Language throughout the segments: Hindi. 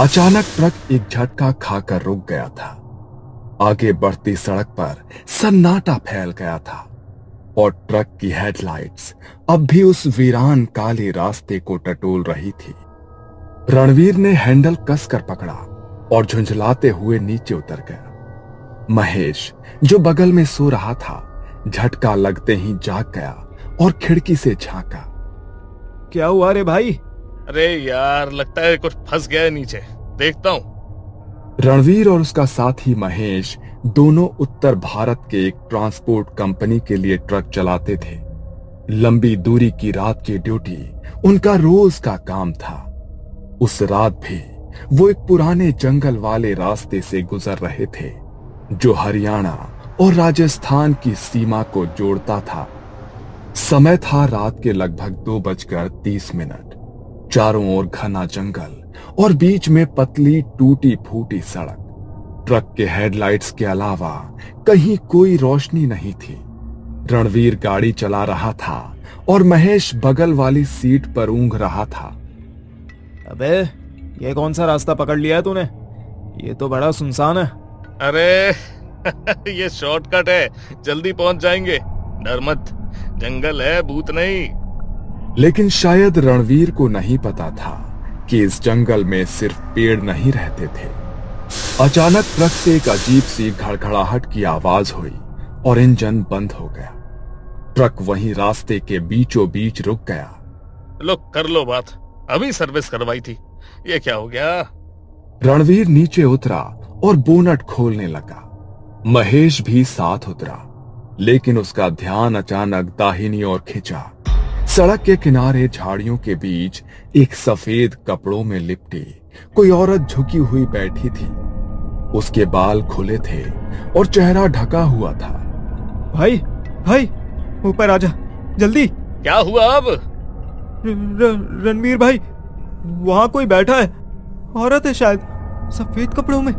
अचानक ट्रक एक झटका खाकर रुक गया था। आगे बढ़ती सड़क पर सन्नाटा फैल गया था और ट्रक की हेडलाइट्स अब भी उस वीरान काले रास्ते को टटोल रही थी। रणवीर ने हैंडल कसकर पकड़ा और झुंझलाते हुए नीचे उतर गया। महेश, जो बगल में सो रहा था, झटका लगते ही जाग गया और खिड़की से झांका। क्या हुआ रे भाई? अरे यार, लगता है कुछ फंस गया है नीचे, देखता हूं। रणवीर और उसका साथी महेश दोनों उत्तर भारत के एक ट्रांसपोर्ट कंपनी के लिए ट्रक चलाते थे। लंबी दूरी की रात की ड्यूटी उनका रोज का काम था। उस रात भी वो एक पुराने जंगल वाले रास्ते से गुजर रहे थे जो हरियाणा और राजस्थान की सीमा को जोड़ता था। समय था रात के लगभग 2:30। चारों ओर घना जंगल और बीच में पतली टूटी फूटी सड़क। ट्रक के हेडलाइट्स के अलावा कहीं कोई रोशनी नहीं थी। रणवीर गाड़ी चला रहा था और महेश बगल वाली सीट पर ऊँघ रहा था। अबे, ये कौन सा रास्ता पकड़ लिया है तूने? ये तो बड़ा सुनसान है। अरे ये शॉर्टकट है, जल्दी पहुंच जाएंगे। डर मत, जंगल है, भूत नहीं। लेकिन शायद रणवीर को नहीं पता था कि इस जंगल में सिर्फ पेड़ नहीं रहते थे। अचानक ट्रक से एक अजीब सी घड़घड़ाहट की आवाज हुई और इंजन बंद हो गया। ट्रक वहीं रास्ते के बीचों बीच रुक गया। लो, कर लो बात, अभी सर्विस करवाई थी, ये क्या हो गया? रणवीर नीचे उतरा और बोनट खोलने लगा। महेश भी साथ उतरा, लेकिन उसका ध्यान अचानक दाहिनी ओर खिंचा। सड़क के किनारे झाड़ियों के बीच एक सफेद कपड़ों में लिपटी कोई औरत झुकी हुई बैठी थी। उसके बाल खुले थे और चेहरा ढका हुआ था। भाई, भाई, ऊपर आजा, जल्दी। क्या हुआ अब? रणवीर भाई, वहां कोई बैठा है। औरत है शायद, सफेद कपड़ों में,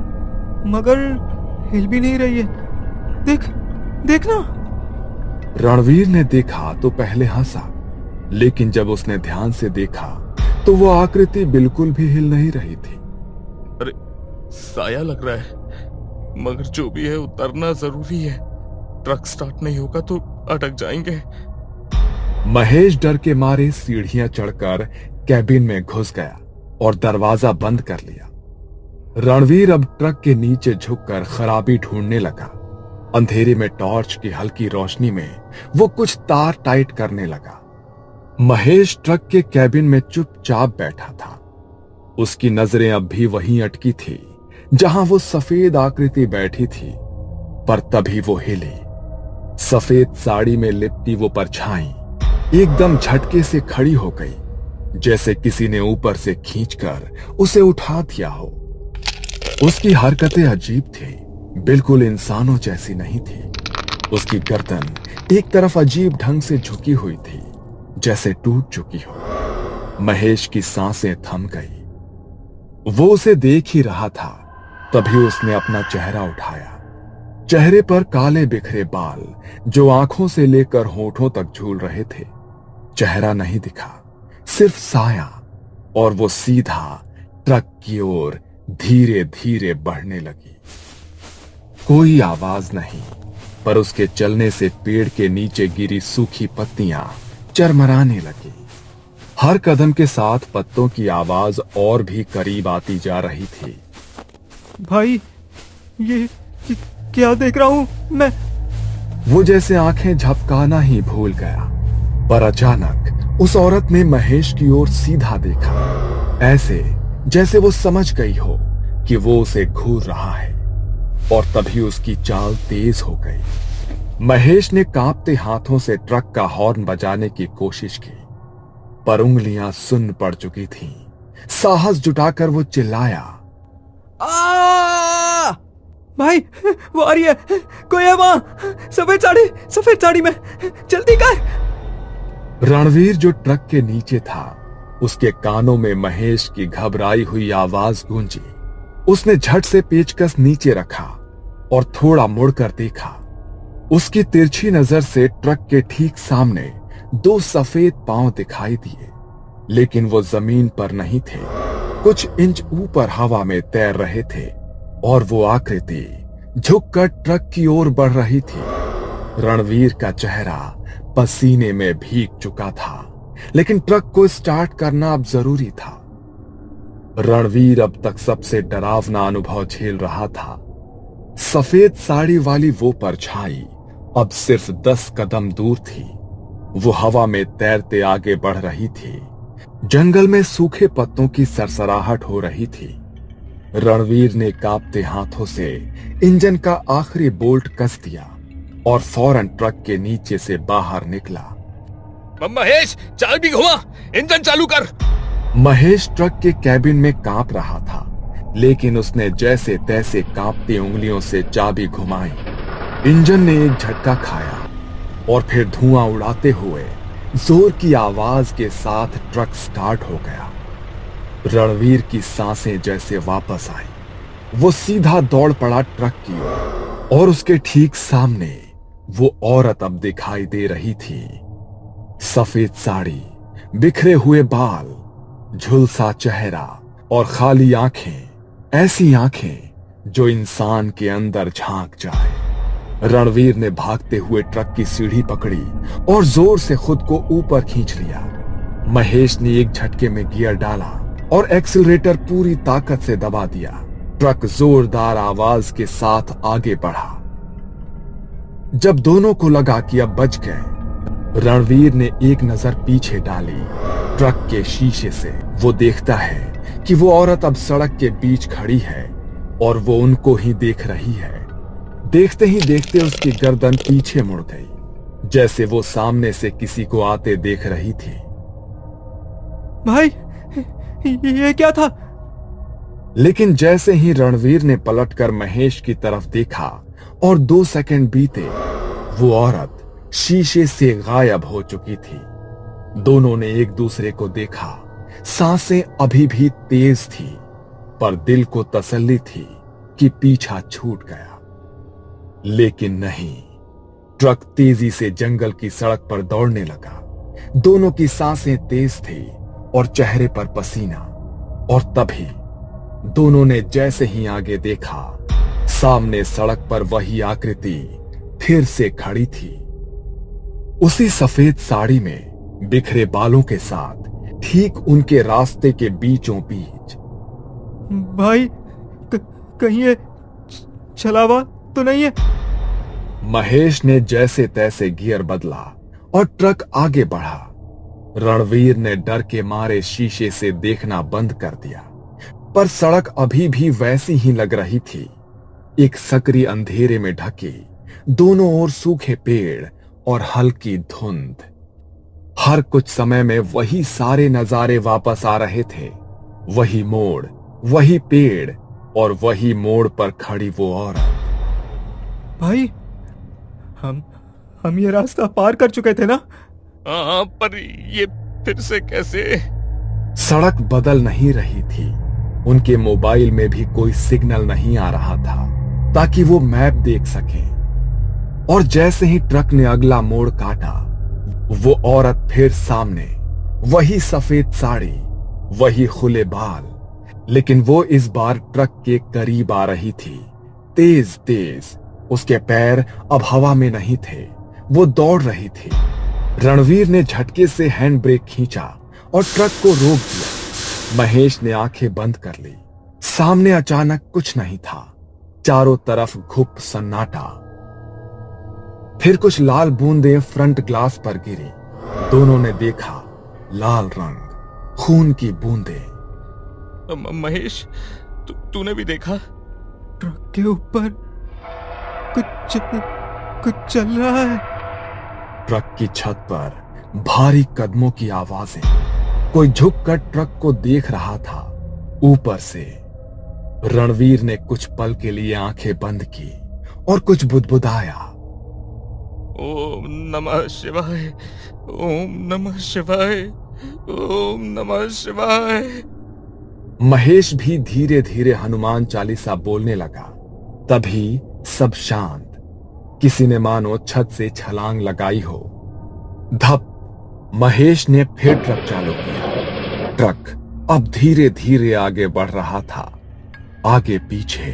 मगर हिल भी नहीं रही है। देख, देखना। रणवीर ने देखा तो पहले हंसा, लेकिन जब उसने ध्यान से देखा तो वो आकृति बिल्कुल भी हिल नहीं रही थी। अरे, साया लग रहा है, मगर जो भी है उतरना जरूरी है। ट्रक स्टार्ट नहीं होगा तो अटक जाएंगे। महेश डर के मारे सीढ़ियां चढ़कर कैबिन में घुस गया और दरवाजा बंद कर लिया। रणवीर अब ट्रक के नीचे झुककर खराबी ढूंढने लगा। अंधेरे में टॉर्च की हल्की रोशनी में वो कुछ तार टाइट करने लगा। महेश ट्रक के कैबिन में चुपचाप बैठा था। उसकी नजरें अब भी वहीं अटकी थी जहां वो सफेद आकृति बैठी थी। पर तभी वो हिली। सफेद साड़ी में लिपटी वो परछाई एकदम झटके से खड़ी हो गई, जैसे किसी ने ऊपर से खींचकर उसे उठा दिया हो। उसकी हरकतें अजीब थी, बिल्कुल इंसानों जैसी नहीं थी। उसकी गर्दन एक तरफ अजीब ढंग से झुकी हुई थी, जैसे टूट चुकी हो। महेश की सांसें थम गई। वो उसे देख ही रहा था, तभी उसने अपना चेहरा उठाया। चेहरे पर काले बिखरे बाल जो आंखों से लेकर होठों तक झूल रहे थे। चेहरा नहीं दिखा, सिर्फ साया, और वो सीधा ट्रक की ओर धीरे धीरे बढ़ने लगी। कोई आवाज नहीं, पर उसके चलने से पेड़ के नीचे गिरी सूखी पत्तियां चरमराने लगी। हर कदम के साथ पत्तों की आवाज और भी करीब आती जा रही थी। भाई, ये क्या देख रहा हूं मैं? वो जैसे आंखें झपकाना ही भूल गया, पर अचानक उस औरत ने महेश की ओर सीधा देखा, ऐसे जैसे वो समझ गई हो कि वो उसे घूर रहा है। और तभी उसकी चाल तेज हो गई। महेश ने कांपते हाथों से ट्रक का हॉर्न बजाने की कोशिश की, पर उंगलियां सुन्न पड़ चुकी थीं। साहस जुटाकर वो चिल्लाया, आ! भाई, वो आ रही है, कोई है वहां, सफेद साड़ी में, जल्दी कर। रणवीर जो ट्रक के नीचे था, उसके कानों में महेश की घबराई हुई आवाज गूंजी। उसने झट से पेचकस नीचे रखा और थोड़ा मुड़कर देखा। उसकी तिरछी नजर से ट्रक के ठीक सामने दो सफेद पांव दिखाई दिए, लेकिन वो जमीन पर नहीं थे। कुछ इंच ऊपर हवा में तैर रहे थे और वो आकृति झुककर ट्रक की ओर बढ़ रही थी। रणवीर का चेहरा पसीने में भीग चुका था, लेकिन ट्रक को स्टार्ट करना अब जरूरी था। रणवीर अब तक सबसे डरावना अनुभव झेल रहा था। सफेद साड़ी वाली वो परछाई अब सिर्फ 10 कदम दूर थी। वो हवा में तैरते आगे बढ़ रही थी। जंगल में सूखे पत्तों की सरसराहट हो रही थी। रणवीर ने कांपते हाथों से इंजन का आखिरी बोल्ट कस दिया और फौरन ट्रक के नीचे से बाहर निकला। महेश, चाबी घुमा, इंजन चालू कर। महेश ट्रक के कैबिन में कांप रहा था, लेकिन उसने जैसे तैसे कांपती उंगलियों से चाबी घुमाई। इंजन ने एक झटका खाया और फिर धुआं उड़ाते हुए जोर की आवाज के साथ ट्रक स्टार्ट हो गया। रणवीर की सांसें जैसे वापस आई। वो सीधा दौड़ पड़ा ट्रक की ओर और उसके ठीक सामने वो औरत अब दिखाई दे रही थी। सफेद साड़ी, बिखरे हुए बाल, झुलसा चेहरा और खाली आंखें, ऐसी आंखें जो इंसान के अंदर झांक जाए। रणवीर ने भागते हुए ट्रक की सीढ़ी पकड़ी और जोर से खुद को ऊपर खींच लिया। महेश ने एक झटके में गियर डाला और एक्सीलरेटर पूरी ताकत से दबा दिया। ट्रक जोरदार आवाज के साथ आगे बढ़ा। जब दोनों को लगा कि अब बच गए, रणवीर ने एक नजर पीछे डाली। ट्रक के शीशे से वो देखता है कि वो औरत अब सड़क के बीच खड़ी है और वो उनको ही देख रही है। देखते ही देखते उसकी गर्दन पीछे मुड़ गई, जैसे वो सामने से किसी को आते देख रही थी। भाई, ये क्या था? लेकिन जैसे ही रणवीर ने पलटकर महेश की तरफ देखा और 2 सेकंड बीते, वो औरत शीशे से गायब हो चुकी थी। दोनों ने एक दूसरे को देखा। सांसें अभी भी तेज थी, पर दिल को तसल्ली थी कि पीछा छूट गया। लेकिन नहीं, ट्रक तेजी से जंगल की सड़क पर दौड़ने लगा। दोनों की सांसें तेज थी और चेहरे पर पसीना। और तभी दोनों ने जैसे ही आगे देखा, सामने सड़क पर वही आकृति फिर से खड़ी थी, उसी सफेद साड़ी में, बिखरे बालों के साथ, ठीक उनके रास्ते के बीचों बीच। भाई, कहीं ये छलावा तो नहीं है? महेश ने जैसे तैसे गियर बदला और ट्रक आगे बढ़ा। रणवीर ने डर के मारे शीशे से देखना बंद कर दिया, पर सड़क अभी भी वैसी ही लग रही थी, एक सकरी अंधेरे में ढकी, दोनों ओर सूखे पेड़ और हल्की धुंध। हर कुछ समय में वही सारे नजारे वापस आ रहे थे। वही मोड़, वही पेड़ और वही मोड़ पर खड़ी वो औरत। भाई, हम ये रास्ता पार कर चुके थे ना? हाँ, पर ये फिर से कैसे? सड़क बदल नहीं रही थी। उनके मोबाइल में भी कोई सिग्नल नहीं आ रहा था ताकि वो मैप देख सकें। और जैसे ही ट्रक ने अगला मोड़ काटा, वो औरत फिर सामने, वही सफेद साड़ी, वही खुले बाल, लेकिन वो इस बार ट्रक के करीब आ रही थी, तेज तेज। उसके पैर अब हवा में नहीं थे, वो दौड़ रही थी। रणवीर ने झटके से हैंड ब्रेक खींचा और ट्रक को रोक दिया। महेश ने आंखें बंद कर ली। सामने अचानक कुछ नहीं था, चारों तरफ घुप सन्नाटा। फिर कुछ लाल बूंदें फ्रंट ग्लास पर गिरी। दोनों ने देखा, लाल रंग, खून की बूंदें। महेश, तूने भी देखा? ट्रक के ऊपर कुछ चल रहा है। ट्रक की छत पर भारी कदमों की आवाजें। कोई झुककर ट्रक को देख रहा था ऊपर से। रणवीर ने कुछ पल के लिए आंखें बंद की और कुछ बुदबुदाया। ओम नमः शिवाय, ओम नमः शिवाय, ओम नमः शिवाय। महेश भी धीरे धीरे हनुमान चालीसा बोलने लगा। तभी सब शांत। किसी ने मानो छत से छलांग लगाई हो। धप! महेश ने फिर ट्रक चालू किया। ट्रक अब धीरे धीरे आगे बढ़ रहा था। आगे पीछे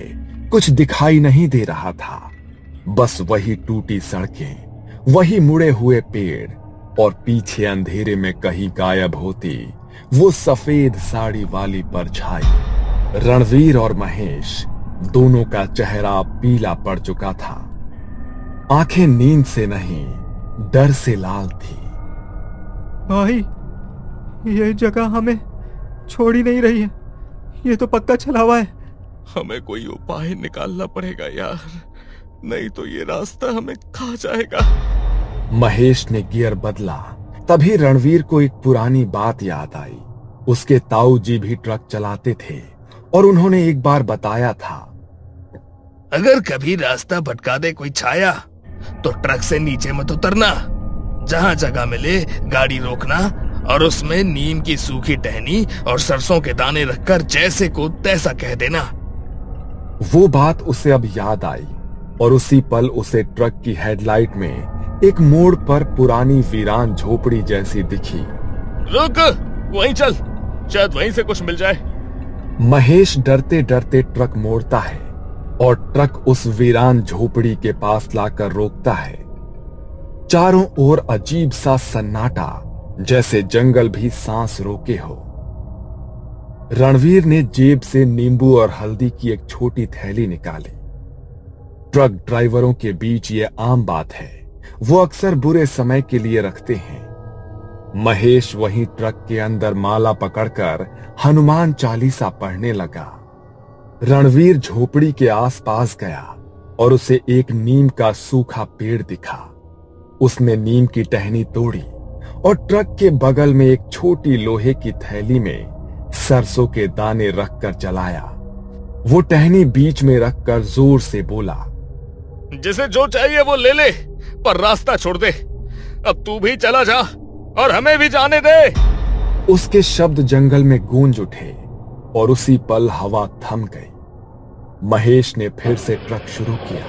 कुछ दिखाई नहीं दे रहा था, बस वही टूटी सड़कें, वही मुड़े हुए पेड़ और पीछे अंधेरे में कहीं गायब होती वो सफेद साड़ी वाली परछाई। रणवीर और महेश दोनों का चेहरा पीला पड़ चुका था। आंखें नींद से नहीं, डर से लाल थी। भाई, ये जगह हमें छोड़ ही नहीं रही है। ये तो पक्का चला हुआ है। हमें कोई उपाय निकालना पड़ेगा यार, नहीं तो ये रास्ता हमें खा जाएगा। महेश ने गियर बदला। तभी रणवीर को एक पुरानी बात याद आई। उसके ताऊ जी भी ट्रक चलाते थे और उन्होंने एक बार बताया था, अगर कभी रास्ता भटका दे कोई छाया तो ट्रक से नीचे मत उतरना। जहां जगह मिले गाड़ी रोकना और उसमें नीम की सूखी टहनी और सरसों के दाने रखकर जैसे को तैसा कह देना। वो बात उसे अब याद आई और उसी पल उसे ट्रक की हेडलाइट में एक मोड़ पर पुरानी वीरान झोपड़ी जैसी दिखी। रुक, वहीं चल, शायद वहीं से कुछ मिल जाए। महेश डरते डरते ट्रक मोड़ता है और ट्रक उस वीरान झोपड़ी के पास लाकर रोकता है। चारों ओर अजीब सा सन्नाटा, जैसे जंगल भी सांस रोके हो। रणवीर ने जेब से नींबू और हल्दी की एक छोटी थैली निकाली। ट्रक ड्राइवरों के बीच ये आम बात है, वो अक्सर बुरे समय के लिए रखते हैं। महेश वहीं ट्रक के अंदर माला पकड़कर हनुमान चालीसा पढ़ने लगा। रणवीर झोपड़ी के आसपास गया और उसे एक नीम का सूखा पेड़ दिखा। उसने नीम की टहनी तोड़ी और ट्रक के बगल में एक छोटी लोहे की थैली में सरसों के दाने रखकर जलाया। वो टहनी बीच में रखकर जोर से बोला, जिसे जो चाहिए वो ले ले, पर रास्ता छोड़ दे। अब तू भी चला जा और हमें भी जाने दे। उसके शब्द जंगल में गूंज उठे और उसी पल हवा थम गई। महेश ने फिर से ट्रक शुरू किया।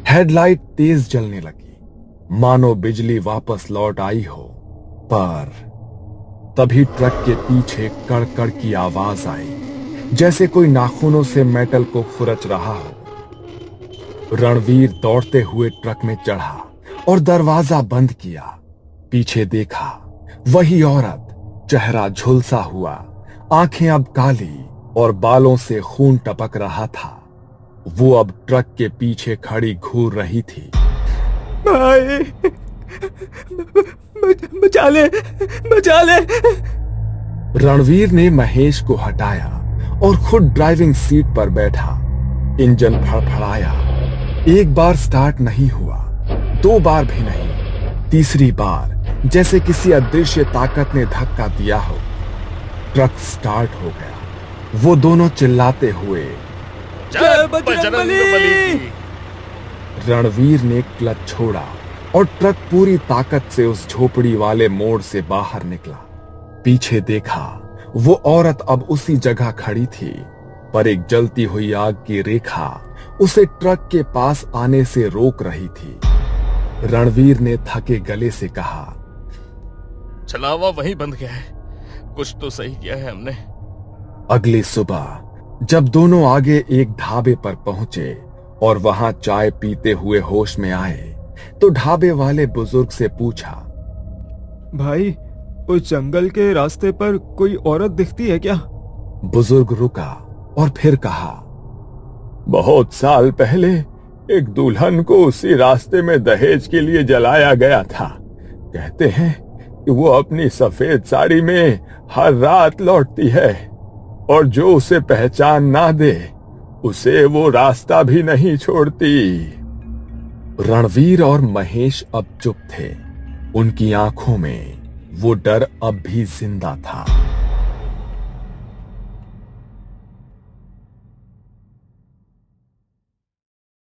हेडलाइट तेज जलने लगी, मानो बिजली वापस लौट आई हो। पर तभी ट्रक के पीछे कड़कड़ की आवाज आई, जैसे कोई नाखूनों से मेटल को खुरच रहा हो। रणवीर दौड़ते हुए ट्रक में चढ़ा और दरवाजा बंद किया। पीछे देखा, वही औरत, चेहरा झुलसा हुआ, आंखें अब काली और बालों से खून टपक रहा था। वो अब ट्रक के पीछे खड़ी घूर रही थी। भाई, बचा ले, बचा ले। रणवीर ने महेश को हटाया और खुद ड्राइविंग सीट पर बैठा। इंजन फड़फड़ाया। एक बार स्टार्ट नहीं हुआ, दो बार भी नहीं, तीसरी बार जैसे किसी अदृश्य ताकत ने धक्का दिया हो। ट्रक स्टार्ट हो गया। वो दोनों चिल्लाते हुए, जय बजरंगबली। रणवीर ने क्लच छोड़ा और ट्रक पूरी ताकत से उस झोपड़ी वाले मोड़ से बाहर निकला। पीछे देखा, वो औरत अब उसी जगह खड़ी थी, पर एक जलती हुई आग की रेखा उसे ट्रक के पास आने से रोक रही थी। रणवीर ने थके गले से कहा, चलावा वहीं बंद गया है, कुछ तो सही किया है हमने। अगली सुबह जब दोनों आगे एक ढाबे पर पहुंचे और वहां चाय पीते हुए होश में आए, तो ढाबे वाले बुजुर्ग से पूछा, भाई, उस जंगल के रास्ते पर कोई औरत दिखती है क्या? बुजुर्ग रुका और फिर कहा, बहुत साल पहले एक दुल्हन को उसी रास्ते में दहेज के लिए जलाया गया था। कहते हैं कि वो अपनी सफेद साड़ी में हर रात लौटती है और जो उसे पहचान ना दे उसे वो रास्ता भी नहीं छोड़ती। रणवीर और महेश अब चुप थे। उनकी आंखों में वो डर अब भी जिंदा था।